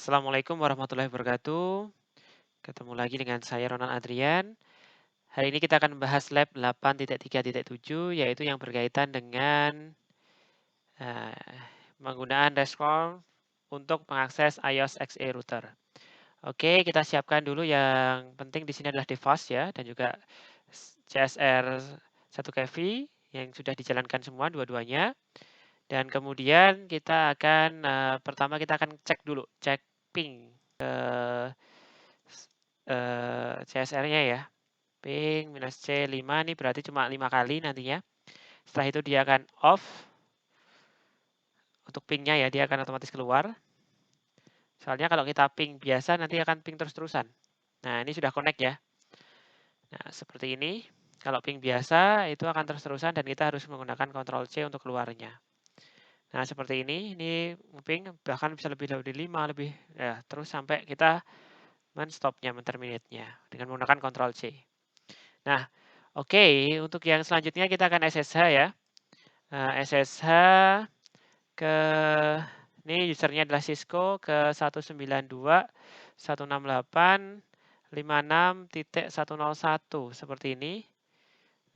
Assalamualaikum warahmatullahi wabarakatuh. Ketemu lagi dengan saya Ronald Adrian. Hari ini kita akan membahas lab 8.3.7 yaitu yang berkaitan dengan eh, penggunaan RESTCONF untuk mengakses iOS XE router. Oke, kita siapkan dulu yang penting di sini adalah device ya dan juga CSR 1 kV yang sudah dijalankan semua dua-duanya. Dan kemudian kita akan pertama kita akan cek dulu, cek ping ke CSR-nya ya. Ping minus C5 ini berarti cuma 5 kali nantinya. Setelah itu dia akan off. Untuk pingnya ya, dia akan otomatis keluar. Soalnya kalau kita ping biasa nanti akan ping terus-terusan. Nah, ini sudah connect ya. Nah, seperti ini. Kalau ping biasa itu akan terus-terusan dan kita harus menggunakan Ctrl C untuk keluarnya. Nah, seperti ini ping bahkan bisa lebih dari 5 lebih ya, terus sampai kita men-stopnya, men-terminate-nya dengan menggunakan Ctrl C. Nah, oke, untuk yang selanjutnya kita akan SSH ya. SSH ke ini usernya adalah Cisco ke 192.168.56.101 seperti ini.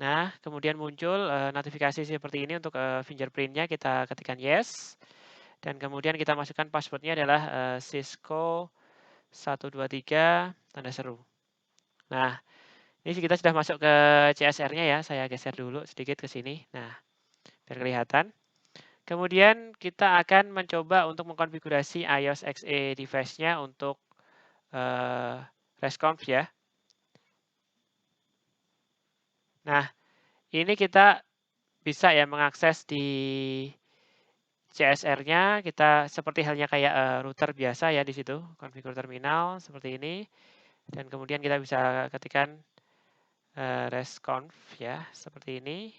Nah, kemudian muncul notifikasi seperti ini untuk fingerprint-nya kita ketikkan yes. Dan kemudian kita masukkan password-nya adalah Cisco 123 tanda seru. Nah, ini kita sudah masuk ke CSR-nya ya. Saya geser dulu sedikit ke sini. Nah, biar kelihatan. Kemudian kita akan mencoba untuk mengkonfigurasi iOS XE device-nya untuk RESTCONF ya. Nah, ini kita bisa ya mengakses di CSR-nya, kita seperti halnya kayak router biasa ya di situ, konfigur terminal seperti ini. Dan kemudian kita bisa ketikkan RESTCONF ya, seperti ini.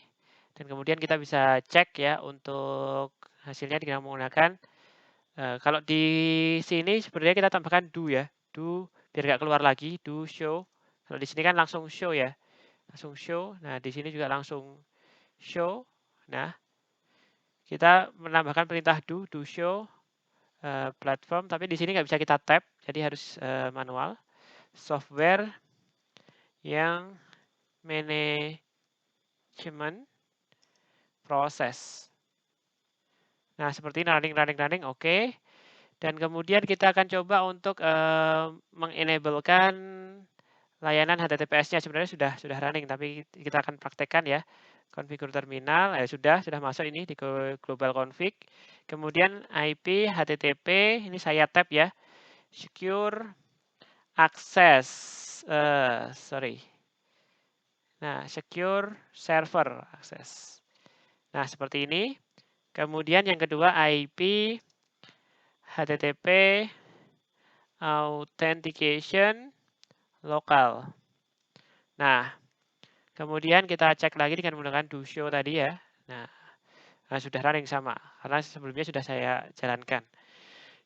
Dan kemudian kita bisa cek ya untuk hasilnya dengan menggunakan kalau di sini sebenarnya kita tambahkan do ya, do biar nggak keluar lagi, do show. Kalau di sini kan langsung show ya, langsung show. Nah di sini juga langsung show. Nah kita menambahkan perintah do show platform, tapi di sini nggak bisa kita tap, jadi harus manual. Software yang management proses. Nah seperti ini running, oke. Dan kemudian kita akan coba untuk mengenablekan layanan HTTPS-nya sebenarnya sudah running, tapi kita akan praktekkan ya. Konfigur terminal, sudah masuk ini di global config. Kemudian IP HTTP, ini saya tab ya. Secure access, Nah, secure server access. Nah, seperti ini. Kemudian yang kedua IP HTTP authentication lokal. Nah, kemudian kita cek lagi dengan menggunakan do show tadi ya. Nah, sudah running sama, karena sebelumnya sudah saya jalankan.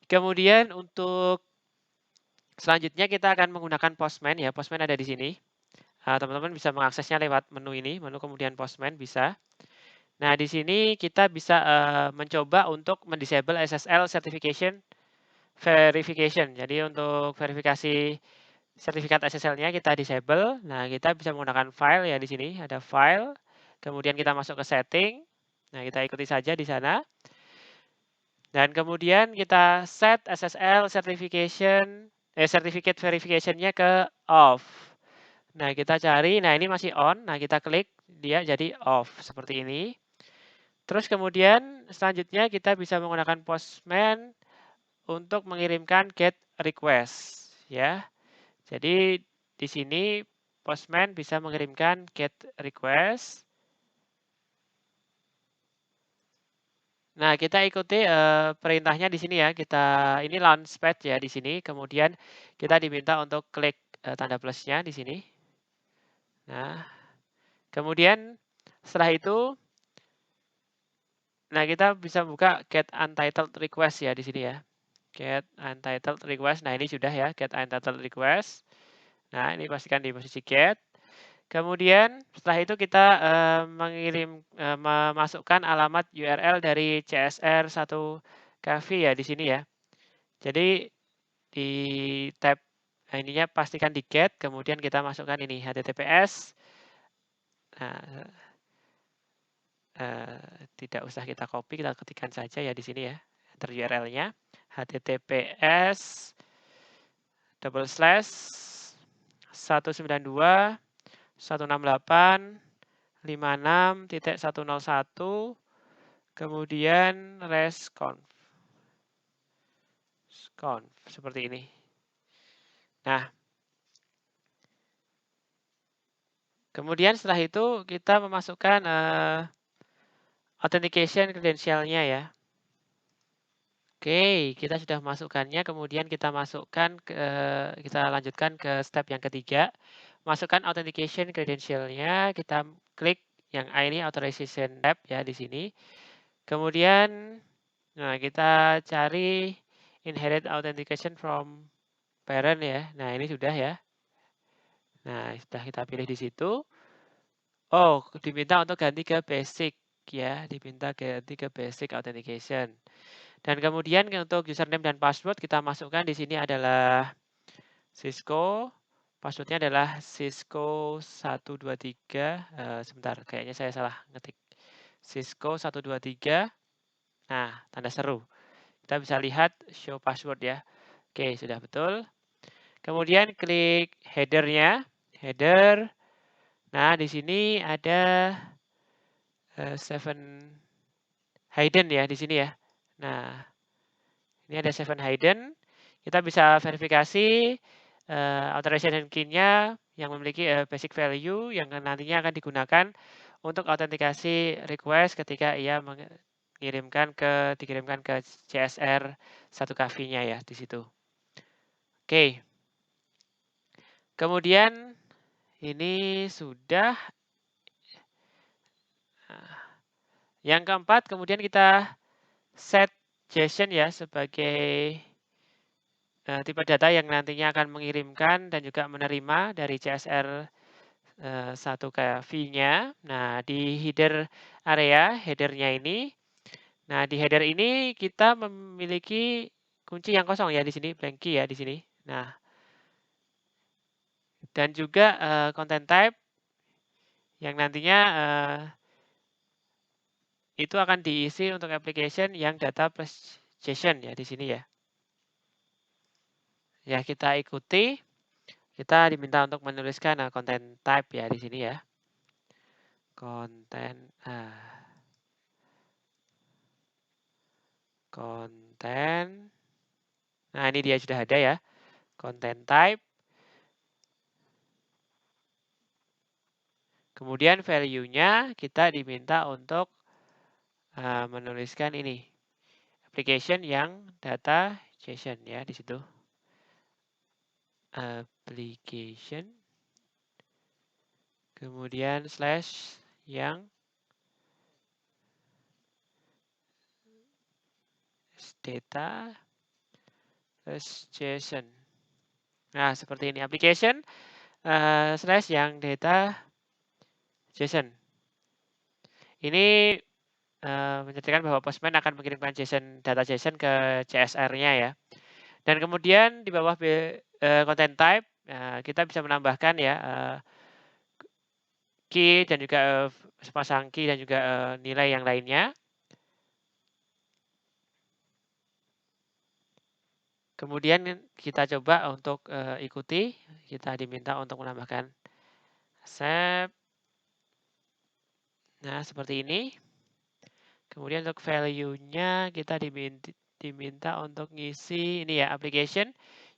Kemudian untuk selanjutnya kita akan menggunakan Postman ya. Postman ada di sini. Teman-teman bisa mengaksesnya lewat menu ini, menu kemudian Postman bisa. Nah, di sini kita bisa mencoba untuk mendisable SSL certification verification. Jadi untuk verifikasi sertifikat SSL-nya kita disable. Nah, kita bisa menggunakan file ya di sini, ada file. Kemudian kita masuk ke setting. Nah, kita ikuti saja di sana. Dan kemudian kita set SSL certificate verification-nya ke off. Nah, kita cari, nah ini masih on. Nah, kita klik, dia jadi off seperti ini. Terus kemudian selanjutnya kita bisa menggunakan Postman untuk mengirimkan GET request ya. Jadi di sini Postman bisa mengirimkan GET request. Nah, kita ikuti perintahnya di sini ya. Ini launchpad ya di sini. Kemudian kita diminta untuk klik tanda plusnya di sini. Nah, kemudian setelah itu, nah kita bisa buka get untitled request ya di sini ya. Get untitled request. Nah, ini sudah ya get untitled request. Nah, ini pastikan di posisi get. Kemudian setelah itu kita memasukkan alamat URL dari CSR 1 kV ya di sini ya. Jadi di tab ininya pastikan di get, kemudian kita masukkan ini HTTPS. Nah, tidak usah kita copy, kita ketikkan saja ya di sini ya, enter URL-nya HTTPS //192.168.56.101 kemudian resconf seperti ini. Nah, kemudian setelah itu kita memasukkan authentication credential-nya ya. Oke, kita sudah masukkannya, kemudian kita lanjutkan ke step yang ketiga. Masukkan authentication credential-nya, kita klik yang ini authorization tab ya di sini. Kemudian nah kita cari inherit authentication from parent ya. Nah, ini sudah ya. Nah, sudah kita pilih di situ. Oh, diminta untuk ganti ke basic ya, diminta ganti ke basic authentication. Dan kemudian untuk username dan password kita masukkan di sini adalah Cisco. Passwordnya adalah Cisco 123. Sebentar, kayaknya saya salah ngetik. Cisco 123. Nah, tanda seru. Kita bisa lihat show password ya. Oke, sudah betul. Kemudian klik header-nya. Header. Nah, di sini ada 7 hidden ya di sini ya. Nah, ini ada 7 hidden. Kita bisa verifikasi authorization key-nya yang memiliki basic value yang nantinya akan digunakan untuk autentikasi request ketika ia dikirimkan ke CSR 1KV-nya ya di situ. Oke. Kemudian ini sudah. Yang keempat, kemudian kita set JSON ya sebagai tipe data yang nantinya akan mengirimkan dan juga menerima dari CSR 1KV-nya. Nah, di header area, header-nya ini. Nah, di header ini kita memiliki kunci yang kosong ya di sini, blank key ya di sini. Nah, dan juga content type yang nantinya itu akan diisi untuk application yang data plus JSON ya di sini ya. Ya, kita ikuti. Kita diminta untuk menuliskan content type ya di sini ya. Content Nah, ini dia sudah ada ya. Content type. Kemudian value-nya kita diminta untuk menuliskan ini. Application yang data JSON ya di situ. Application. Kemudian slash yang data plus JSON. Nah, seperti ini. Application slash yang data JSON. Ini menceritakan bahwa Postman akan mengirimkan data JSON ke CSR-nya ya. Dan kemudian di bawah content type, kita bisa menambahkan ya key dan juga sepasang key dan juga nilai yang lainnya. Kemudian kita coba untuk ikuti, kita diminta untuk menambahkan accept. Nah, seperti ini. Kemudian untuk value-nya kita diminta untuk ngisi ini ya, application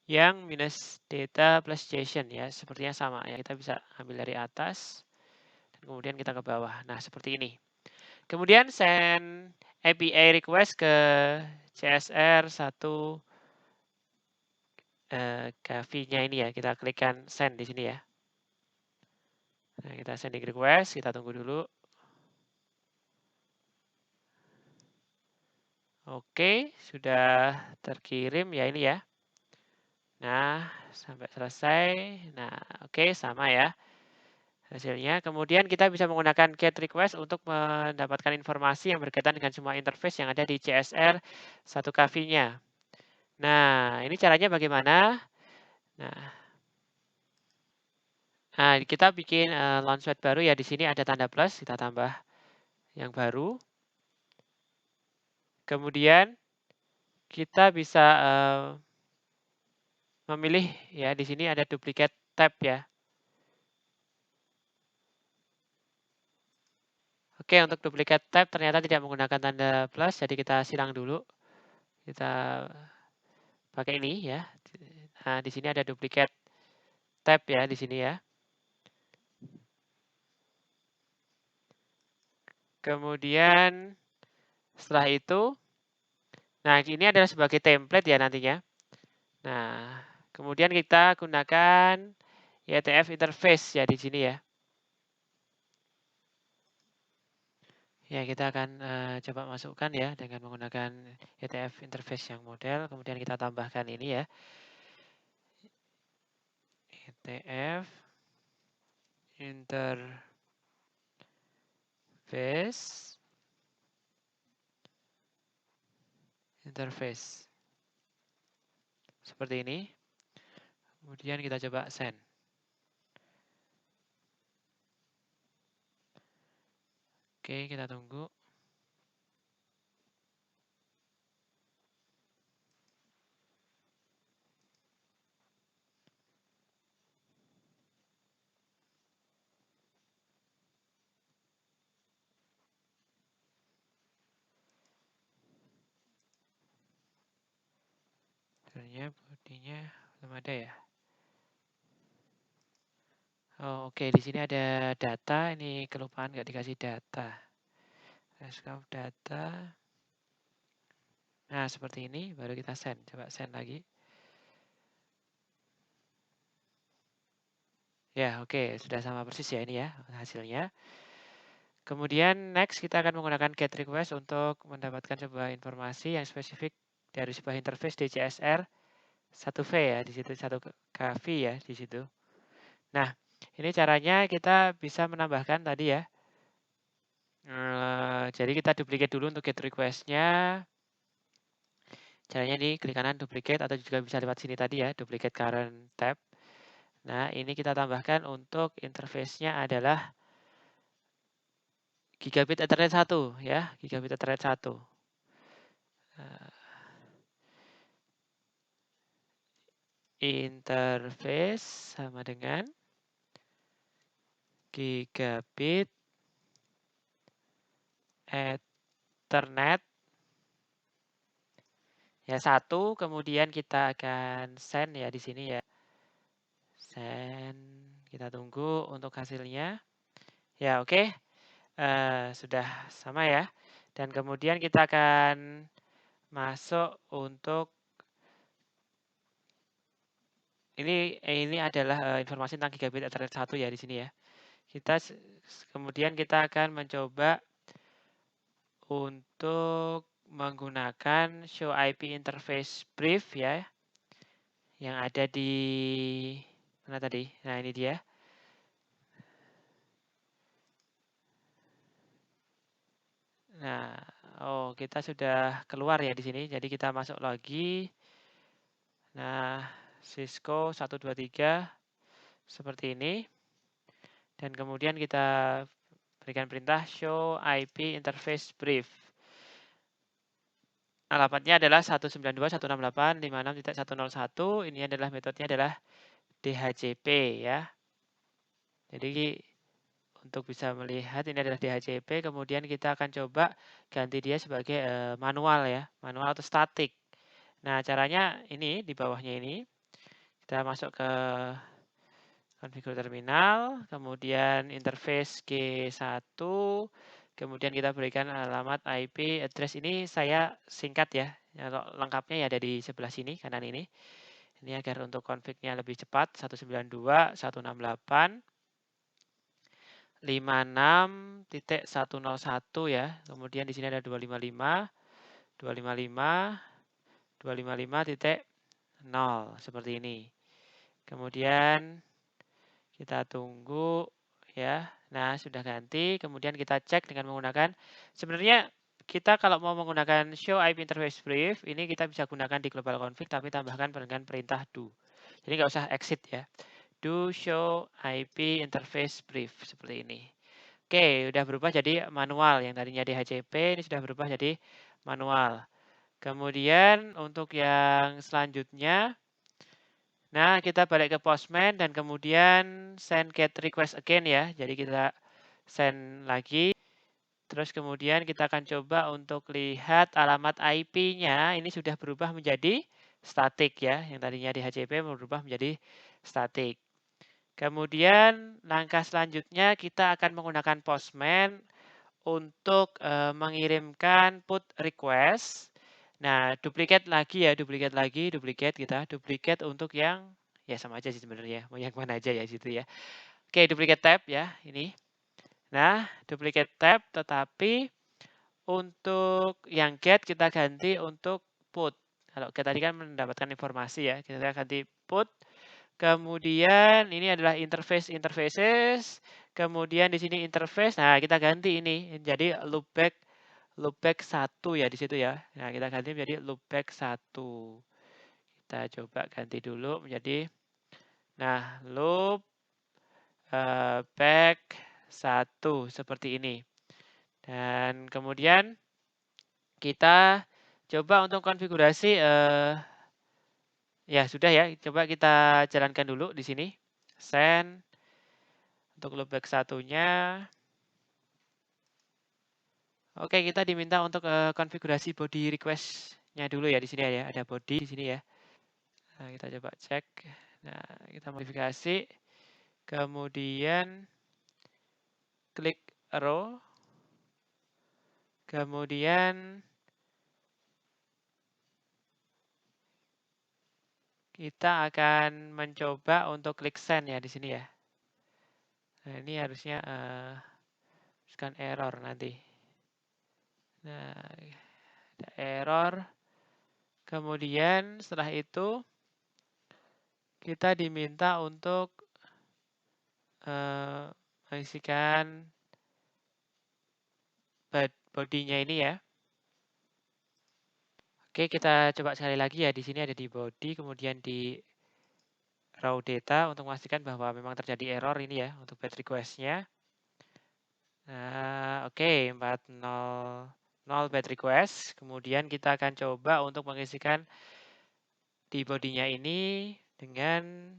yang minus data plus JSON ya, sepertinya sama ya. Kita bisa ambil dari atas, dan kemudian kita ke bawah. Nah, seperti ini. Kemudian send API request ke CSR 1 KV-nya ini ya, kita klikkan send di sini ya. Nah, kita sending request, kita tunggu dulu. Oke, sudah terkirim ya ini ya. Nah, sampai selesai. Nah, oke, sama ya hasilnya. Kemudian kita bisa menggunakan get request untuk mendapatkan informasi yang berkaitan dengan semua interface yang ada di CSR 1KV-nya. Nah, ini caranya bagaimana? Nah, kita bikin launchpad baru ya. Di sini ada tanda plus, kita tambah yang baru. Kemudian kita bisa memilih ya, di sini ada duplicate tab ya. Oke, untuk duplicate tab ternyata tidak menggunakan tanda plus, jadi kita silang dulu. Kita pakai ini ya. Nah, di sini ada duplicate tab ya, di sini ya. Kemudian setelah itu, nah ini adalah sebagai template ya nantinya. Nah, kemudian kita gunakan ETF interface ya di sini ya. Ya, kita akan coba masukkan ya dengan menggunakan ETF interface yang model. Kemudian kita tambahkan ini ya. ETF interface. Seperti ini. Kemudian kita coba send. Oke, kita tunggu. Ternyata bodinya belum ada ya. Oh, oke, di sini ada data. Ini kelupaan nggak dikasih data. Scope data. Nah, seperti ini. Baru kita send. Coba send lagi. Ya, oke. Sudah sama persis ya ini ya hasilnya. Kemudian next kita akan menggunakan get request untuk mendapatkan sebuah informasi yang spesifik dari sebuah interface DCSR 1V ya, di situ 1KV ya di situ. Nah, ini caranya kita bisa menambahkan tadi ya. Jadi kita duplicate dulu untuk get request-nya. Caranya di klik kanan duplicate atau juga bisa lewat sini tadi ya, duplicate current tab. Nah, ini kita tambahkan untuk interface-nya adalah Gigabit Ethernet 1 ya, Gigabit Ethernet 1. Interface sama dengan Gigabit Ethernet ya 1, kemudian kita akan send ya di sini ya. Send, kita tunggu untuk hasilnya. Ya, oke. Sudah sama ya. Dan kemudian kita akan masuk untuk ini adalah informasi tentang Gigabit Ethernet 1 ya di sini ya. Kemudian kita akan mencoba untuk menggunakan show IP interface brief ya, yang ada di mana tadi? Nah, ini dia. Nah, kita sudah keluar ya di sini. Jadi kita masuk lagi. Nah, Cisco 123 seperti ini. Dan kemudian kita berikan perintah show IP interface brief. Alamatnya adalah 192.168.56.101. Ini adalah metodenya adalah DHCP ya. Jadi untuk bisa melihat ini adalah DHCP, kemudian kita akan coba ganti dia sebagai manual ya, manual atau static. Nah, caranya ini di bawahnya ini. Kita masuk ke konfigur terminal, kemudian interface G1, kemudian kita berikan alamat IP address ini saya singkat ya. Kalau lengkapnya ya ada di sebelah sini kanan ini. Ini agar untuk config-nya lebih cepat 192.168.56.101 ya. Kemudian di sini ada 255 255 seperti ini. Kemudian kita tunggu ya. Nah, sudah ganti. Kemudian kita cek dengan menggunakan sebenarnya kita kalau mau menggunakan show IP interface brief, ini kita bisa gunakan di global config, tapi tambahkan dengan perintah do. Jadi nggak usah exit ya. Do show IP interface brief, seperti ini. Oke, udah berubah jadi manual. Yang tadinya DHCP, ini sudah berubah jadi manual. Kemudian untuk yang selanjutnya, nah kita balik ke Postman dan kemudian send get request again ya. Jadi kita send lagi. Terus kemudian kita akan coba untuk lihat alamat IP-nya ini sudah berubah menjadi static ya. Yang tadinya DHCP berubah menjadi static. Kemudian langkah selanjutnya kita akan menggunakan Postman untuk mengirimkan put request. Nah, duplikat lagi ya, duplikat kita, duplikat untuk yang ya sama aja sih sebenarnya, mau yang mana aja ya situ ya. Oke, duplikat tab ya, ini. Nah, duplikat tab tetapi untuk yang get kita ganti untuk put. Kalau kita tadi kan mendapatkan informasi ya, kita ganti put. Kemudian ini adalah interfaces. Kemudian di sini interface. Nah, kita ganti ini jadi loopback 1 ya di situ ya. Nah, kita ganti menjadi loopback 1. Kita coba ganti dulu menjadi loop back 1 seperti ini. Dan kemudian kita coba untuk konfigurasi ya sudah ya, coba kita jalankan dulu di sini. Send untuk loopback 1-nya. Oke, kita diminta untuk konfigurasi body request-nya dulu ya di sini ya, ada body di sini ya. Nah, kita coba cek. Nah, kita modifikasi. Kemudian klik arrow. Kemudian kita akan mencoba untuk klik send ya di sini ya. Nah, ini harusnya scan error nanti. Nah, ada error. Kemudian setelah itu kita diminta untuk mengisikan bodinya ini ya. Oke, kita coba sekali lagi ya. Di sini ada di body, kemudian di raw data untuk memastikan bahwa memang terjadi error ini ya untuk bad request-nya. Nah, oke, 400 bad request. Kemudian kita akan coba untuk mengisikan di bodinya ini dengan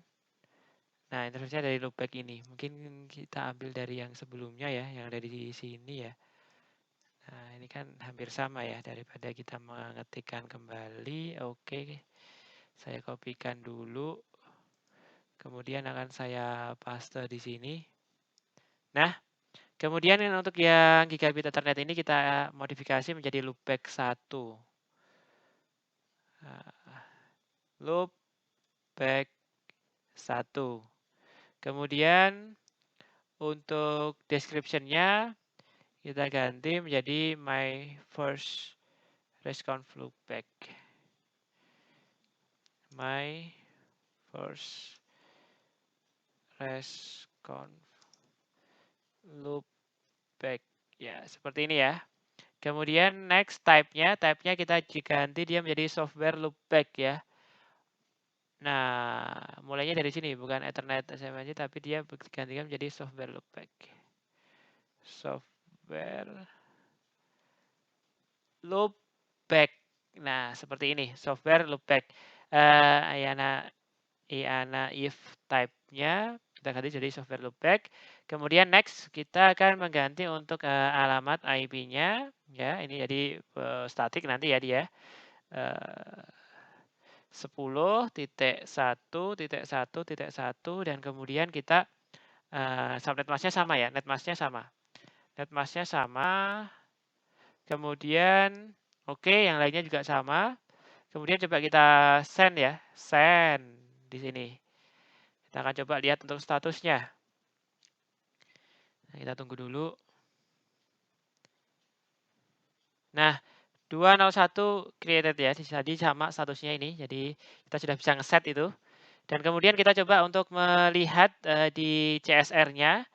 interface-nya dari loopback ini. Mungkin kita ambil dari yang sebelumnya ya, yang ada di sini ya. Nah, ini kan hampir sama ya, daripada kita mengetikkan kembali. Oke, saya kopikan dulu. Kemudian akan saya paste di sini. Nah, kemudian untuk yang gigabit Ethernet ini kita modifikasi menjadi loopback 1. Loopback 1. Kemudian untuk description-nya kita ganti menjadi my first resconf loopback. My first resconf loopback. Ya, seperti ini ya. Kemudian next type-nya kita ganti dia menjadi software loopback ya. Nah, mulainya dari sini, bukan Ethernet SMSI, tapi dia gantikan menjadi software loopback. Software loopback. Nah, seperti ini, software loopback. IANA if type-nya kita ganti jadi software loopback. Kemudian next kita akan mengganti untuk alamat IP-nya ya, ini jadi static nanti ya dia. 10.1.1.1 dan kemudian kita subnet mask-nya sama ya, net mask-nya sama. Net mask-nya sama. Kemudian yang lainnya juga sama. Kemudian coba kita send ya, send di sini. Kita akan coba lihat untuk statusnya. Nah, kita tunggu dulu. Nah, 201 created ya, jadi sama statusnya ini. Jadi kita sudah bisa ngeset itu. Dan kemudian kita coba untuk melihat di CSR-nya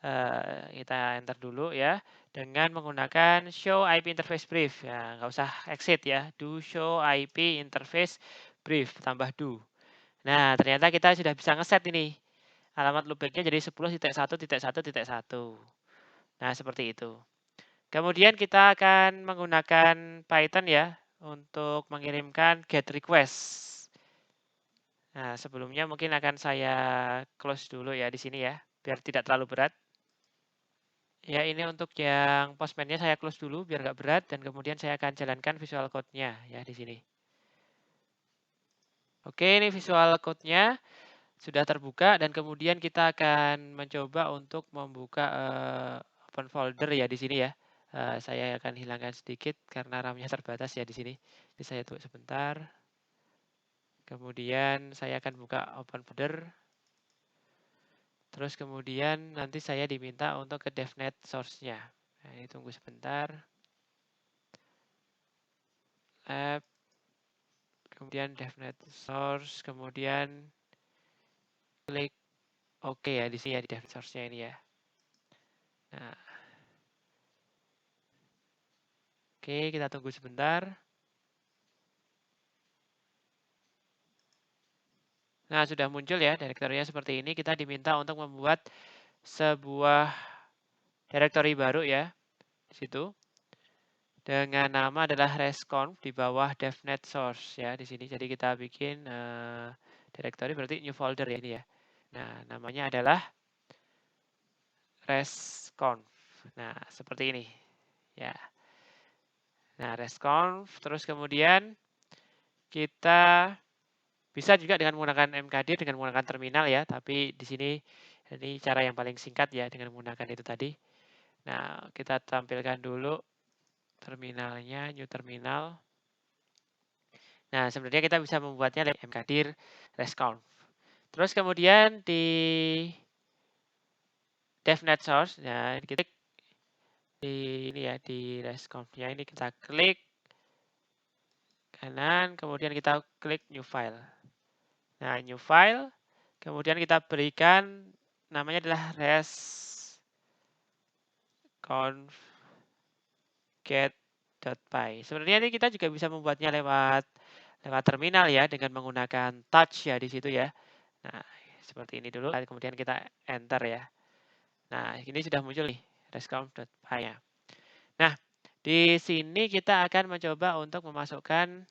Kita enter dulu ya dengan menggunakan show IP interface brief. Ya, nggak usah exit ya. Do show IP interface brief tambah do. Nah, ternyata kita sudah bisa ngeset ini alamat loopback-nya jadi 10.1.1.1.1. Nah, seperti itu. Kemudian kita akan menggunakan Python ya untuk mengirimkan get request. Nah, sebelumnya mungkin akan saya close dulu ya di sini ya, biar tidak terlalu berat. Ya, ini untuk yang Postman-nya saya close dulu biar nggak berat dan kemudian saya akan jalankan visual code-nya ya di sini. Oke, ini visual code-nya sudah terbuka dan kemudian kita akan mencoba untuk membuka open folder ya di sini ya. Saya akan hilangkan sedikit karena RAM-nya terbatas ya di sini. Jadi saya tunggu sebentar. Kemudian saya akan buka open folder. Terus kemudian nanti saya diminta untuk ke devnet source-nya. Nah, ini tunggu sebentar. App, kemudian devnet source, kemudian klik OK ya di sini ya di devnet source-nya ini ya. Nah, oke, kita tunggu sebentar. Nah, sudah muncul ya direktorinya seperti ini. Kita diminta untuk membuat sebuah directory baru ya di situ. Dengan nama adalah resconf di bawah devnet source ya di sini. Jadi kita bikin directory berarti new folder ya ini ya. Nah, namanya adalah resconf. Nah, seperti ini ya. Nah, resconf terus kemudian kita bisa juga dengan menggunakan mkdir dengan menggunakan terminal ya, tapi di sini ini cara yang paling singkat ya dengan menggunakan itu tadi. Nah, kita tampilkan dulu terminalnya, new terminal. Nah, sebenarnya kita bisa membuatnya lewat mkdir resconf. Terus kemudian di devnet source, nah kita di ini ya di resconf-nya ini kita klik kanan, kemudian kita klik new file. Nah, new file, kemudian kita berikan namanya adalah resconf get.py. Sebenarnya ini kita juga bisa membuatnya lewat terminal ya dengan menggunakan touch ya di situ ya. Nah, seperti ini dulu, kemudian kita enter ya. Nah, ini sudah muncul nih resconf.py-nya. Nah, di sini kita akan mencoba untuk memasukkan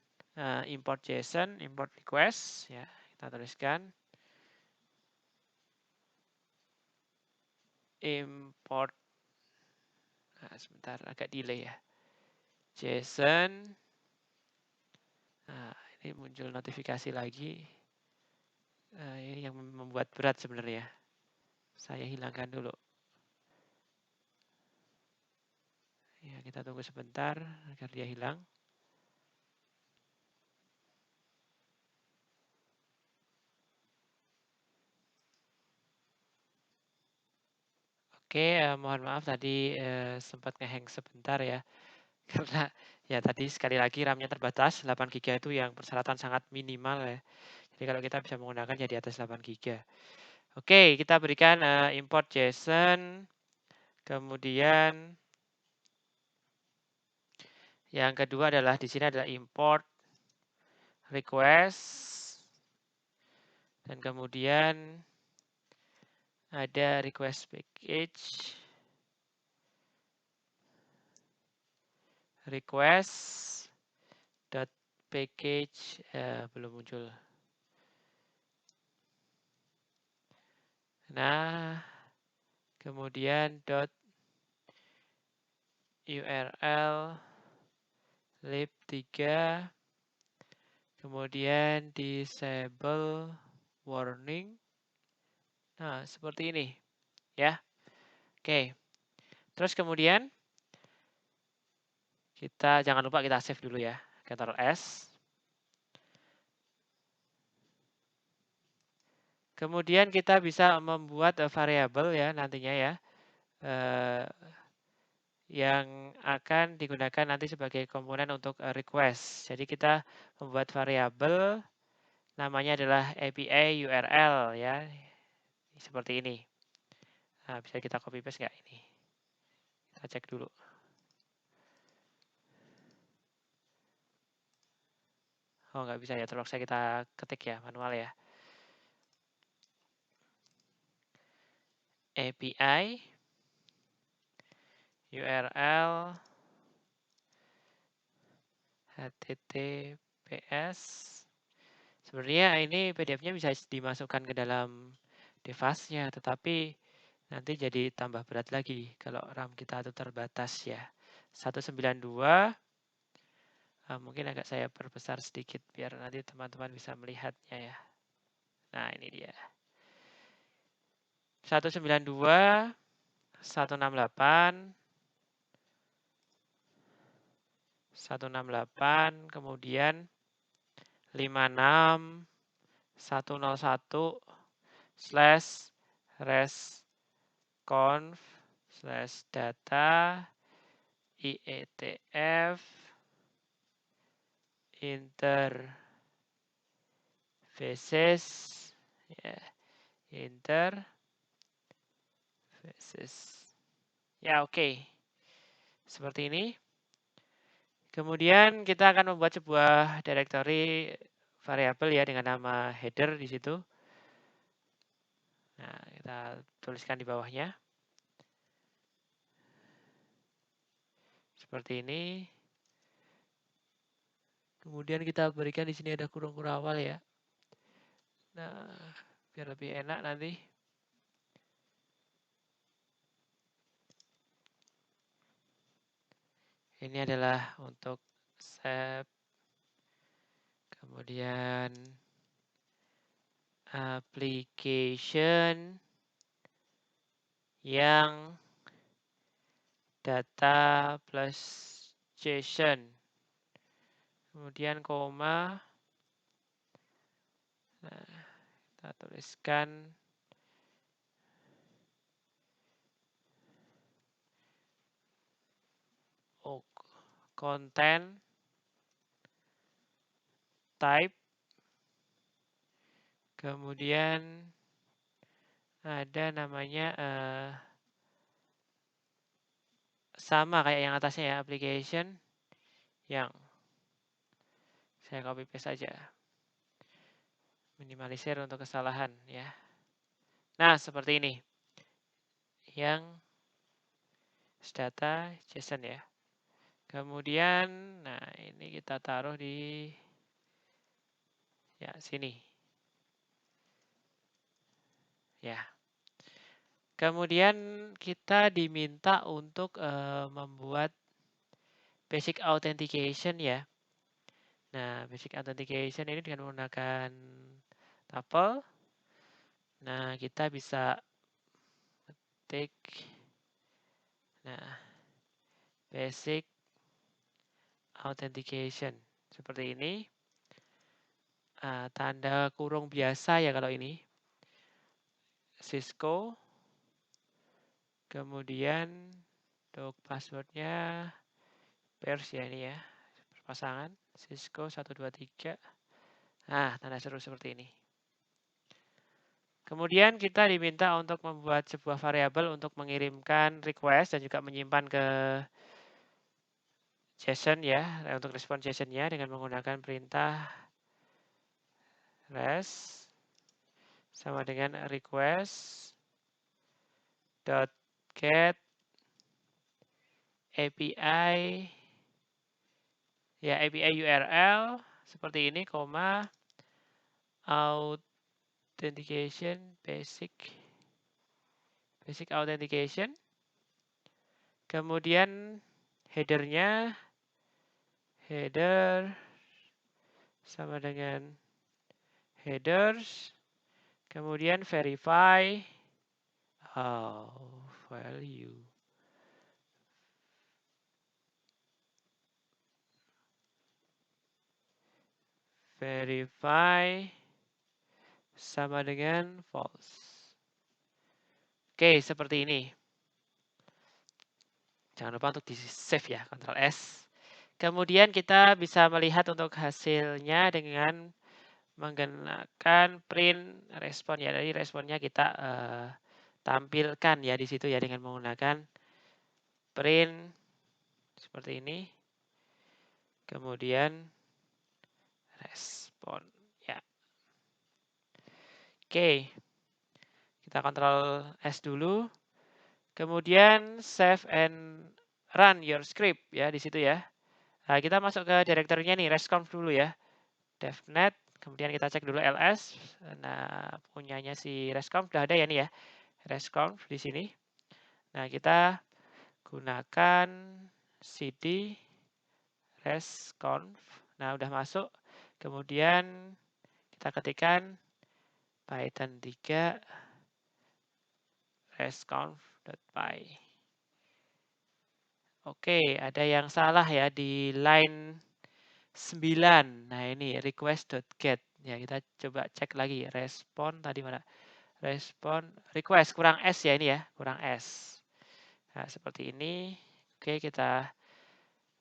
import JSON, import request ya. Kita tuliskan import. Nah, sebentar agak delay ya. JSON. Nah, ini muncul notifikasi lagi. Ini yang membuat berat sebenarnya. Saya hilangkan dulu. Ya, kita tunggu sebentar agar dia hilang. Oke, mohon maaf tadi sempat ngehang sebentar ya. Karena ya tadi sekali lagi RAM-nya terbatas, 8 GB itu yang persyaratan sangat minimal ya. Jadi kalau kita bisa menggunakan ya di atas 8 GB. Oke, kita berikan import JSON. Kemudian yang kedua adalah di sini adalah import request. Dan kemudian ada request package. Request dot package belum muncul. Nah, kemudian dot URL lib3, kemudian disable warning. Nah, seperti ini ya. Oke. Terus kemudian kita jangan lupa kita save dulu ya. Ctrl S. Kemudian kita bisa membuat variabel ya nantinya ya. Yang akan digunakan nanti sebagai komponen untuk request. Jadi kita membuat variabel namanya adalah API URL ya. Seperti ini. Nah, bisa kita copy paste nggak ini? Kita cek dulu. Oh, nggak bisa ya, terpaksa kita ketik ya, manual ya. API, URL, HTTPS. Sebenarnya ini PDF-nya bisa dimasukkan ke dalam device-nya, tetapi nanti jadi tambah berat lagi kalau RAM kita itu terbatas ya. 192, mungkin agak saya perbesar sedikit biar nanti teman-teman bisa melihatnya ya. Nah, ini dia. 192, 168, 168, kemudian 56, 101, slash resconf, slash data, IETF, interfaces, ya, interfaces. Ya, oke. Seperti ini. Kemudian kita akan membuat sebuah directory variabel ya dengan nama header di situ. Nah, kita tuliskan di bawahnya. Seperti ini. Kemudian kita berikan di sini ada kurung kurawal ya. Nah, biar lebih enak nanti. Ini adalah untuk save. Kemudian application yang data plus JSON. Kemudian koma. Nah, kita tuliskan content type. Kemudian ada namanya sama kayak yang atasnya ya, application yang saya copy paste saja. Minimalisir untuk kesalahan ya. Nah, seperti ini. Yang data JSON ya. Kemudian, nah ini kita taruh di ya sini. Ya. Kemudian kita diminta untuk membuat basic authentication ya. Nah, basic authentication ini dengan menggunakan tuple. Nah, kita bisa ketik basic authentication seperti ini. Tanda kurung biasa ya kalau ini. Cisco. Kemudian untuk passwordnya pairs ya ini ya. Pasangan Cisco 123. Nah, tanda seru seperti ini. Kemudian kita diminta untuk membuat sebuah variabel untuk mengirimkan request dan juga menyimpan ke JSON ya, untuk respon JSON-nya dengan menggunakan perintah res sama dengan request .get API ya API URL seperti ini, koma authentication basic authentication. Kemudian header-nya header sama dengan headers. Kemudian verify value. Verify sama dengan false. Oke, seperti ini. Jangan lupa untuk di-save ya, Ctrl S. Kemudian kita bisa melihat untuk hasilnya dengan menggunakan print respon ya. Dari responnya kita tampilkan ya di situ ya dengan menggunakan print seperti ini. Kemudian respon ya. Oke. Kita Ctrl S dulu. Kemudian save and run your script ya di situ ya. Nah, kita masuk ke direktorinya nih, resconf dulu ya. Devnet, kemudian kita cek dulu ls. Nah, punyanya si resconf udah ada ya nih ya. Resconf di sini. Nah, kita gunakan cd resconf. Nah, udah masuk. Kemudian kita ketikkan Python 3 resconf.py. Oke, ada yang salah ya di line 9. Nah, ini request.get. Ya, kita coba cek lagi. Respon tadi mana? Respon request kurang S ya ini ya, kurang S. Nah, seperti ini. Oke, kita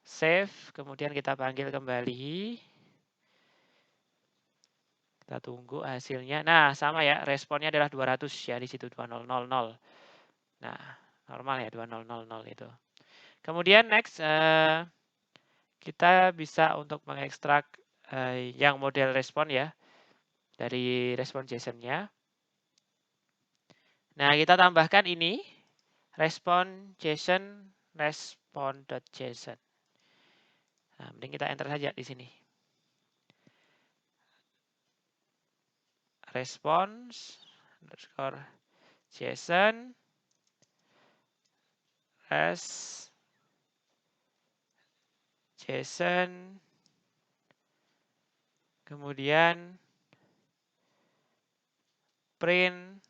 save, kemudian kita panggil kembali. Kita tunggu hasilnya. Nah, sama ya, responnya adalah 200 ya di situ 2000. Nah, normal ya 2000 itu. Kemudian next kita bisa untuk mengekstrak yang model respon ya dari respon JSON-nya. Nah, kita tambahkan ini respon JSON respon.json. Nah, mending kita enter saja di sini. Response underscore JSON JSON kemudian print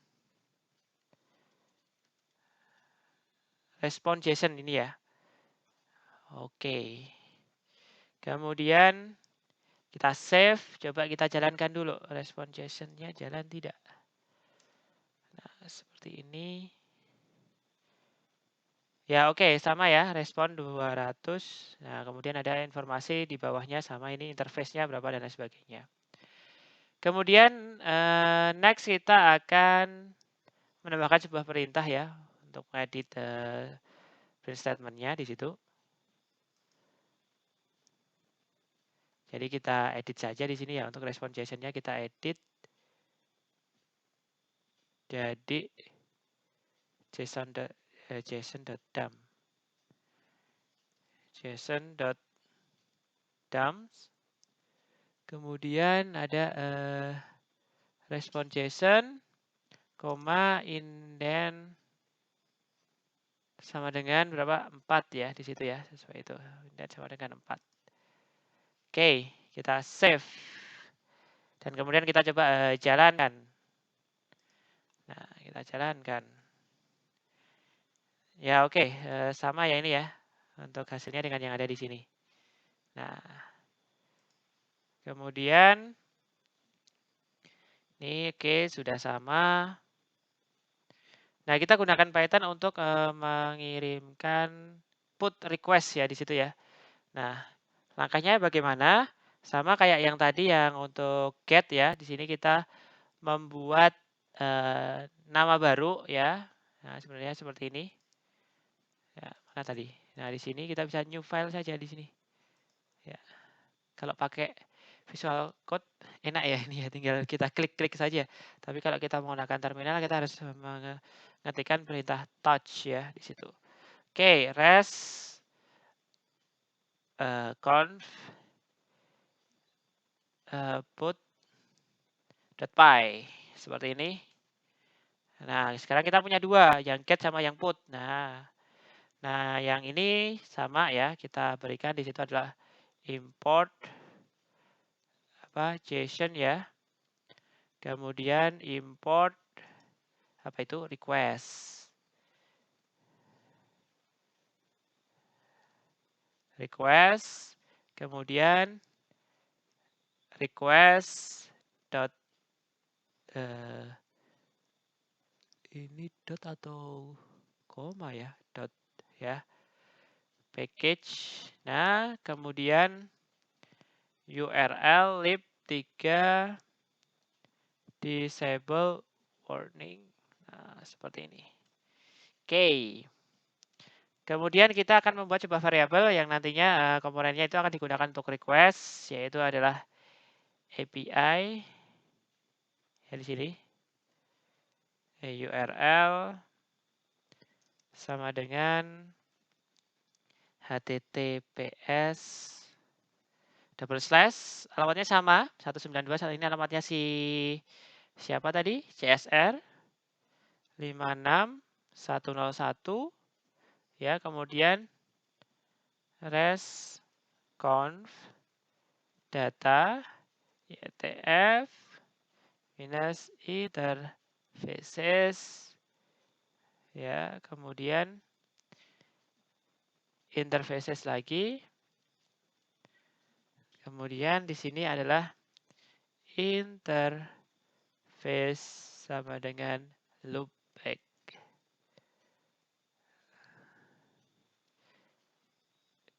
respon JSON ini ya. Oke. Kemudian kita save, coba kita jalankan dulu respon JSON-nya jalan tidak. Nah, seperti ini. Ya oke, sama ya, respon 200. Nah, kemudian ada informasi di bawahnya sama ini interface-nya berapa dan lain sebagainya. Kemudian next kita akan menambahkan sebuah perintah ya untuk edit print statement-nya di situ. Jadi kita edit saja di sini ya untuk respon JSON-nya kita edit jadi JSON.dump. JSON.dump. Kemudian ada respon JSON, indent sama dengan berapa? 4 ya di situ ya, sesuai itu. Indent sama dengan 4. Oke, kita save. Dan kemudian kita coba jalankan. Nah, kita jalankan. Ya oke, sama ya ini ya. Untuk hasilnya dengan yang ada di sini. Nah, kemudian ini oke, sudah sama. Nah, kita gunakan Python untuk mengirimkan put request ya di situ ya. Nah, langkahnya bagaimana? Sama kayak yang tadi yang untuk get ya. Di sini kita membuat nama baru ya. Nah, sebenarnya seperti ini. Ya, mana tadi? Nah, di sini kita bisa new file saja di sini. Ya. Kalau pakai Visual Code enak ya ini ya, tinggal kita klik-klik saja. Tapi kalau kita menggunakan terminal kita harus mengetikkan perintah touch ya di situ. Oke, res conf put.py seperti ini. Nah, sekarang kita punya dua, yang get sama yang put. Nah, yang ini sama ya, kita berikan di situ adalah import JSON ya. Kemudian import apa itu request. Kemudian request dot ini dot atau koma ya, dot ya. Package. Nah, kemudian URL lib 3 disable warning. seperti ini. Oke. Kemudian kita akan membuat sebuah variabel yang nantinya komponennya itu akan digunakan untuk request, yaitu adalah API ya di sini URL sama dengan https / alamatnya sama 192. Saat ini alamatnya siapa tadi? CSR 56101 ya, kemudian resconf data ETF minus interfaces ya, kemudian interfaces lagi, kemudian di sini adalah interface sama dengan loopback.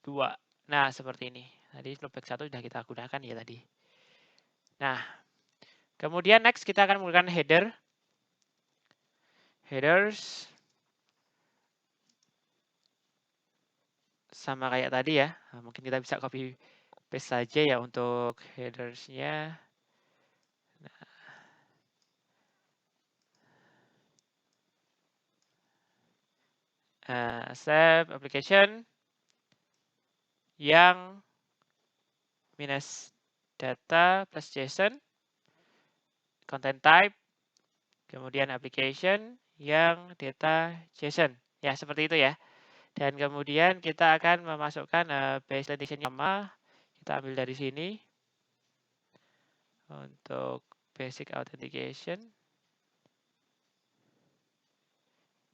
Dua. Nah, seperti ini. Tadi loopback 1 sudah kita gunakan ya tadi. Nah, kemudian next kita akan menggunakan headers sama kayak tadi ya. Nah, mungkin kita bisa copy paste saja ya untuk headersnya. Save application yang minus data plus JSON, content type, kemudian application yang data JSON. Ya, seperti itu ya. Dan kemudian kita akan memasukkan base authentication sama. Kita ambil dari sini untuk basic authentication.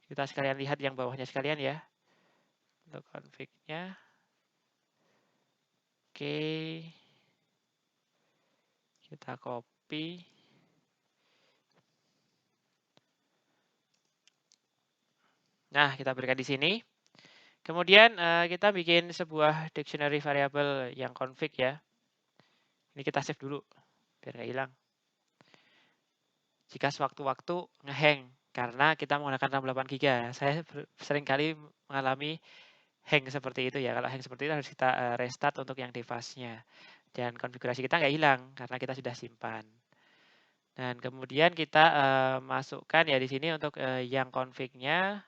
Kita sekalian lihat yang bawahnya sekalian ya. Untuk config-nya. Oke. Kita copy. Nah, kita berikan di sini. Kemudian kita bikin sebuah dictionary variable yang config ya. Ini kita save dulu biar nggak hilang. Jika sewaktu-waktu ngehang karena kita menggunakan RAM 8 GB. Saya sering kali mengalami hang seperti itu ya. Kalau hang seperti itu harus kita restart untuk yang device-nya. Dan konfigurasi kita nggak hilang karena kita sudah simpan. Dan kemudian kita masukkan ya di sini untuk yang config-nya.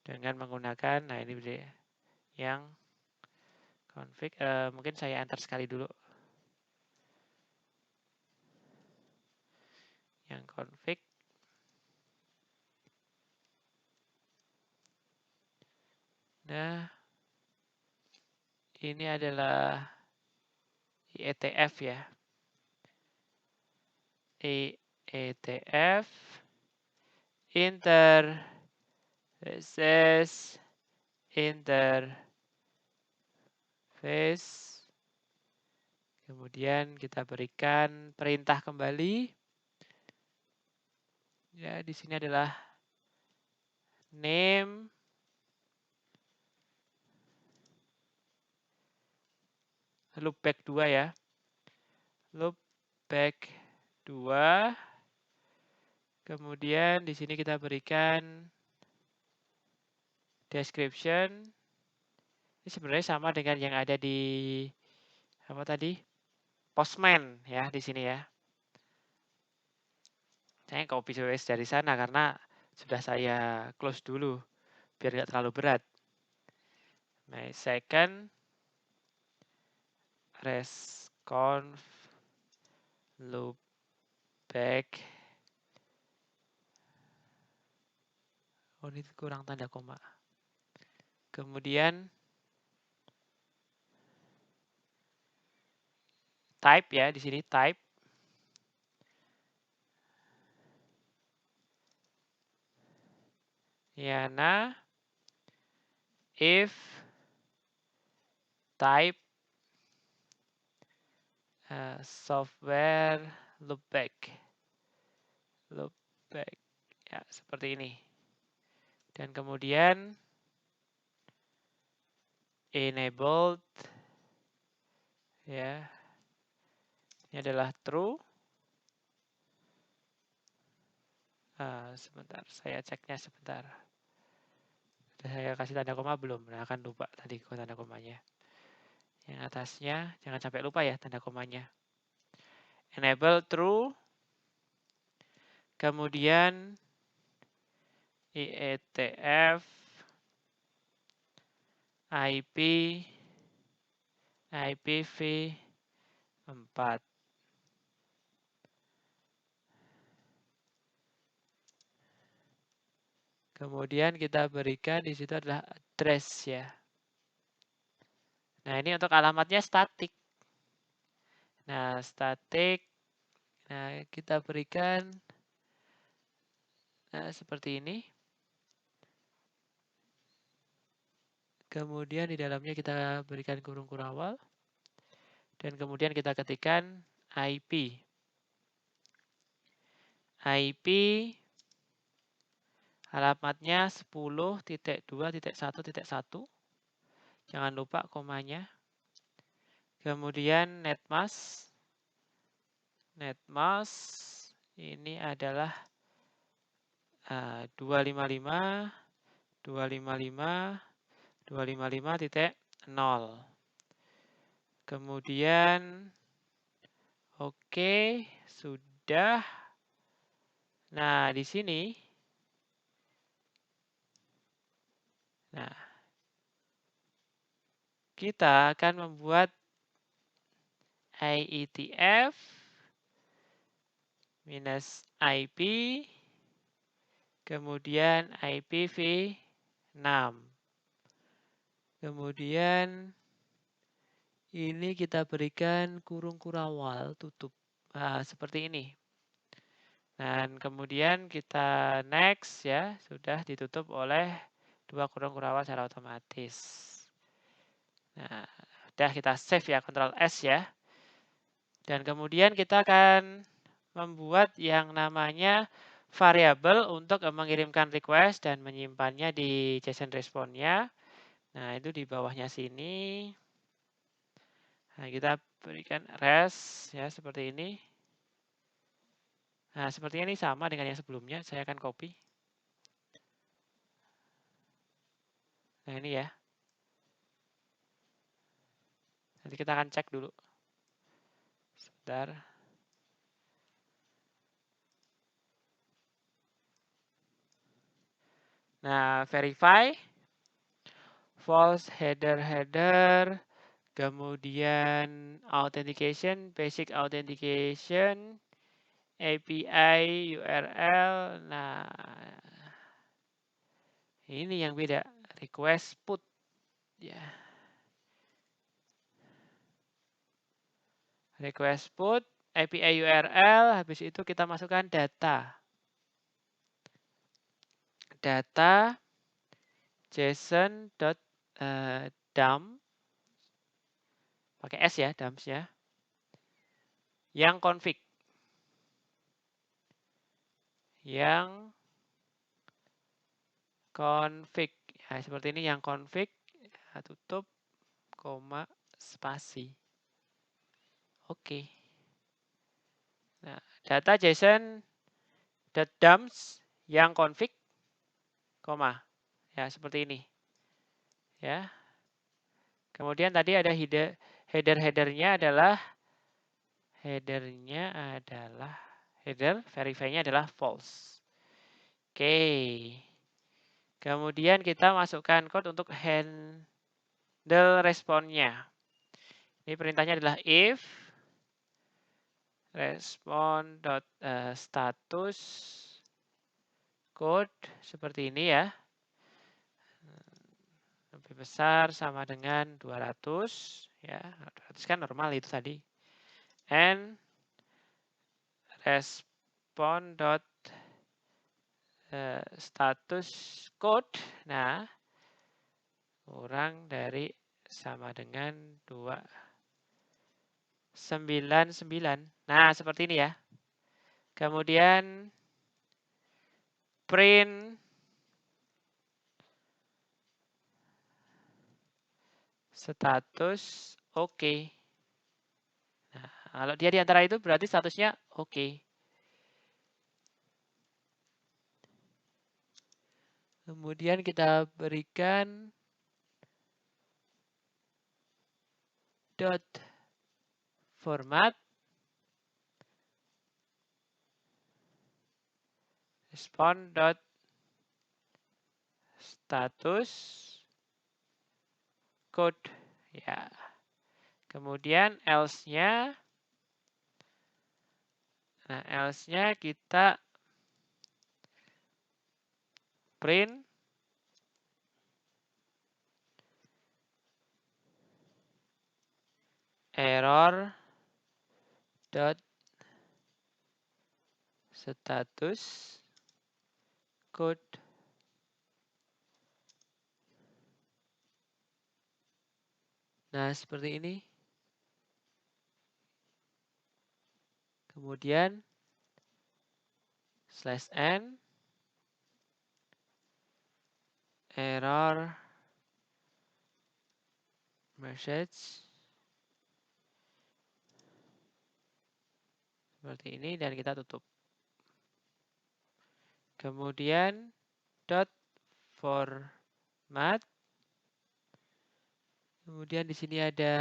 Dengan menggunakan, nah ini yang config, mungkin saya enter sekali dulu. Yang config. Nah, ini adalah ETF ya. ETF interfaces interface. Kemudian kita berikan perintah kembali. Ya, di sini adalah name loopback 2 ya. Loopback 2. Kemudian di sini kita berikan description. Ini sebenarnya sama dengan yang ada di apa tadi? Postman ya di sini ya. Saya copy paste dari sana karena sudah saya close dulu biar nggak terlalu berat. My second resconf loopback. Oh, ini kurang tanda koma. Kemudian type ya di sini type. Yana if type software loopback ya seperti ini. Dan kemudian enabled Ya. Ini adalah true. Sebentar, saya ceknya sebentar. Saya kasih tanda koma belum? Nah, akan lupa tadi tanda komanya. Yang atasnya, jangan sampai lupa ya tanda komanya. Enable true. Kemudian IETF, IP, IPv4. Kemudian kita berikan di situ adalah address ya. Nah, ini untuk alamatnya statik. Nah, statik. Nah, kita berikan seperti ini. Kemudian di dalamnya kita berikan kurung awal. Dan kemudian kita ketikkan IP. IP alamatnya 10.2.1.1. Jangan lupa komanya. Kemudian netmask. Netmask ini adalah 255.255.255.0. Kemudian oke, sudah. Nah, di sini kita akan membuat IETF minus IP, kemudian IPv6. Kemudian ini kita berikan kurung awal tutup. Seperti ini. Dan kemudian kita next ya, sudah ditutup oleh dua kurung awal secara otomatis. Nah, udah kita save ya, Ctrl S ya. Dan kemudian kita akan membuat yang namanya variabel untuk mengirimkan request dan menyimpannya di JSON response-nya. Nah, itu di bawahnya sini. Nah, kita berikan res ya seperti ini. Nah, sepertinya ini sama dengan yang sebelumnya. Saya akan copy. Nah, ini ya. Nanti kita akan cek dulu. Sebentar. Nah, verify. False header. Kemudian authentication, basic authentication, API, URL. Nah, ini yang beda. Request put. Ya. Request put, API URL, habis itu kita masukkan data. Data JSON.dump. Pakai S ya, dumps ya. Yang config. Yang config. Ya, seperti ini yang config. Ya, tutup, koma, spasi. Oke. Nah, data JSON.dumps yang config, koma. Ya, seperti ini. Ya. Kemudian tadi ada header-headernya adalah header verify-nya adalah false. Oke. Kemudian kita masukkan code untuk handle response-nya. Ini perintahnya adalah if respond.status code seperti ini ya. Lebih besar sama dengan 200 ya. 200 kan normal itu tadi. And respond.status code. Nah, kurang dari sama dengan 299. Nah, seperti ini ya. Kemudian print status oke. kalau dia di antara itu berarti statusnya oke. Kemudian kita berikan dot format respond dot status code ya. Kemudian else-nya, nah else-nya kita print error dot status code. Nah, seperti ini. Kemudian /n error message seperti ini dan kita tutup. Kemudian dot format. Kemudian di sini ada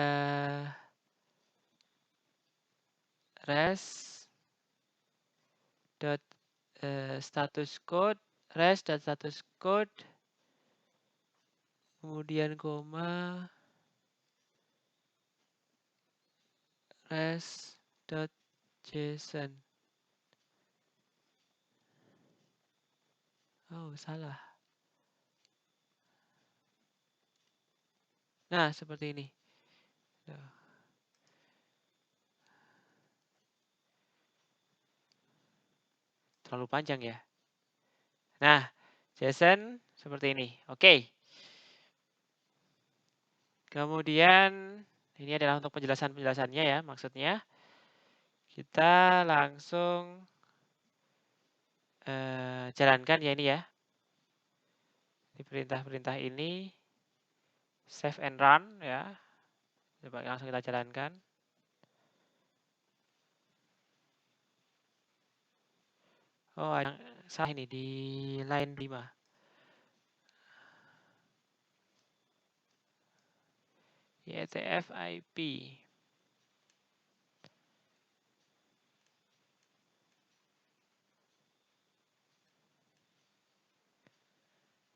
res dot status code, res dot status code. Kemudian koma res dot json. Oh, salah. Nah, seperti ini. Terlalu panjang ya. Nah, JSON seperti ini. Oke. Kemudian ini adalah untuk penjelasan-penjelasannya ya, maksudnya. Kita langsung jalankan ya ini ya. Di perintah-perintah ini save and run ya. Coba langsung kita jalankan. Oh, ada salah ini di line 5. ETF IP.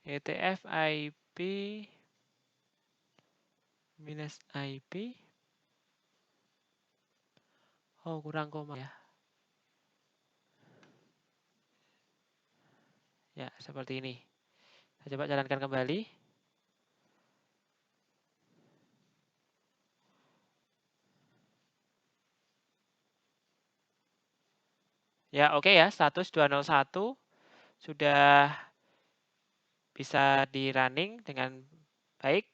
ETF IP minus IP. Oh, kurang koma ya. Ya, seperti ini. Saya coba jalankan kembali. Ya, oke ya, status 201 sudah bisa di running dengan baik.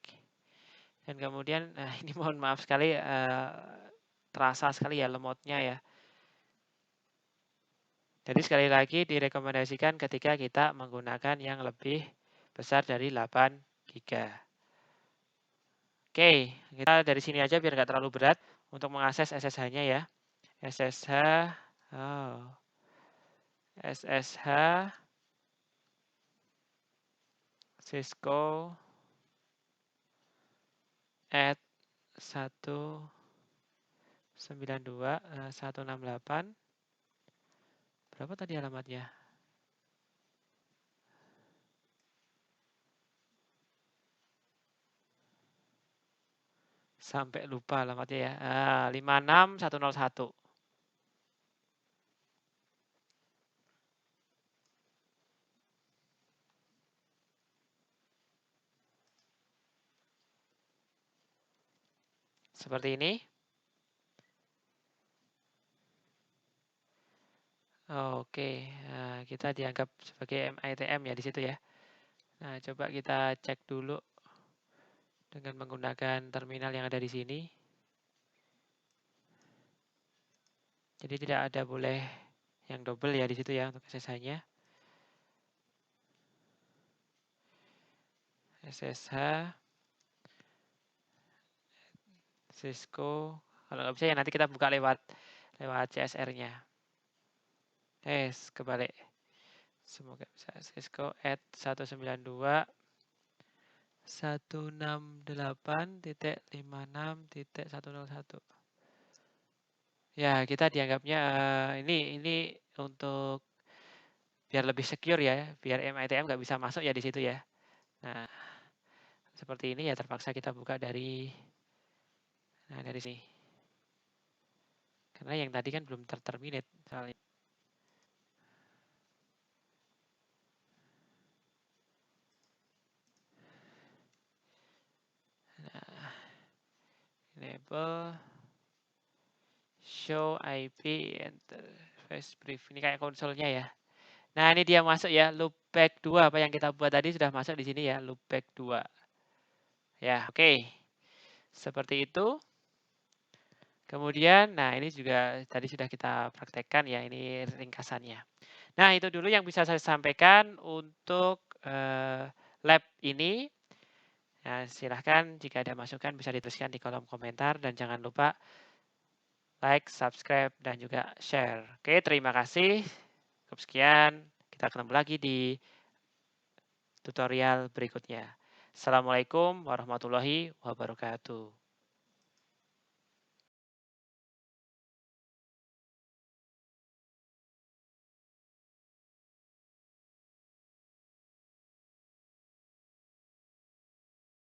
Dan kemudian, ini mohon maaf sekali, terasa sekali ya lemotnya ya. Jadi sekali lagi direkomendasikan ketika kita menggunakan yang lebih besar dari 8 GB. Oke, kita dari sini aja biar nggak terlalu berat untuk mengakses SSH-nya ya. SSH, SSH, Cisco, at 192.168. Berapa tadi alamatnya? Sampai lupa alamatnya ya. 56101. Seperti ini. Oke, kita dianggap sebagai MITM ya di situ ya. Nah, coba kita cek dulu dengan menggunakan terminal yang ada di sini. Jadi tidak ada boleh yang double ya di situ ya untuk SSH-nya. SSH Cisco Kalau nggak bisa ya nanti kita buka lewat CSR-nya. Kebalik. Semoga bisa. Cisco at 192.168.56.101. Ya, kita dianggapnya ini untuk biar lebih secure ya, biar MITM nggak bisa masuk ya di situ ya. Nah, seperti ini ya terpaksa kita buka dari sini. Karena yang tadi kan belum terterminate soalnya. Nah, enable show IP interface brief. Ini kayak konsolnya ya. Nah, ini dia masuk ya, loopback 2 apa yang kita buat tadi sudah masuk di sini ya, loopback 2. Ya, oke. Seperti itu. Kemudian, nah ini juga tadi sudah kita praktekkan ya, ini ringkasannya. Nah, itu dulu yang bisa saya sampaikan untuk lab ini. Nah, silahkan jika ada masukan bisa dituliskan di kolom komentar dan jangan lupa like, subscribe, dan juga share. Oke, terima kasih. Cukup sekian. Kita ketemu lagi di tutorial berikutnya. Assalamualaikum warahmatullahi wabarakatuh.